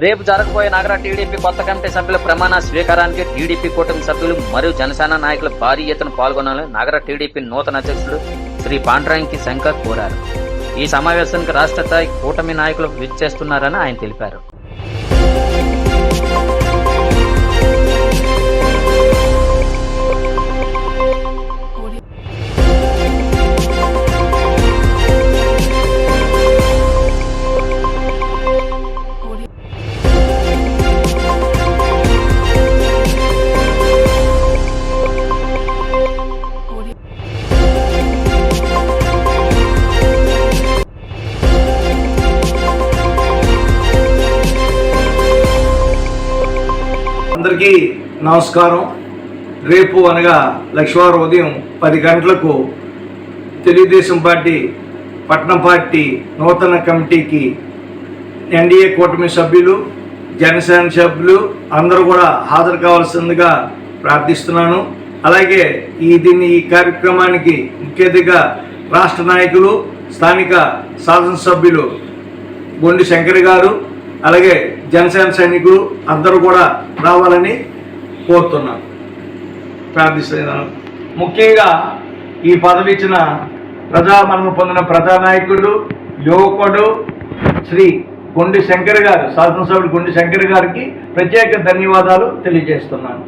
రేపు జరగబోయే నగర టీడీపీ కొత్త కమిటీ సభ్యుల ప్రమాణ స్వీకారానికి టీడీపీ కూటమి సభ్యులు మరియు జనసేన నాయకులు భారీ ఎత్తున పాల్గొనాలని నగర టీడీపీ నూతన అధ్యక్షుడు శ్రీ పాండ్రంగి శంకర్ కోరారు. ఈ సమావేశానికి రాష్ట్ర స్థాయి కూటమి నాయకులు విచ్చేస్తున్నారని ఆయన తెలిపారు. అందరికీ నమస్కారం. రేపు అనగా లక్ష్మీవారం ఉదయం 10 గంటలకు తెలుగుదేశం పార్టీ పట్టణ పార్టీ నూతన కమిటీకి ఎన్డీఏ కూటమి సభ్యులు జనసేన సభ్యులు అందరూ కూడా హాజరు కావాల్సిందిగా ప్రార్థిస్తున్నాను. అలాగే ఈ కార్యక్రమానికి ముఖ్య అతిథిగా రాష్ట్ర నాయకులు స్థానిక శాసనసభ్యులు గొండి శంకర్ గారు అలాగే జనసేన సైనికులు అందరూ కూడా రావాలని కోరుతున్నాను, ప్రార్థిస్తున్నాను. ముఖ్యంగా ఈ పదవి ఇచ్చిన ప్రజామరణం పొందిన ప్రజానాయకుడు యువకుడు శ్రీ గొండి శంకర్ గారు, శాసనసభ్యుడు గొండి శంకర్ గారికి ప్రత్యేక ధన్యవాదాలు తెలియజేస్తున్నాను.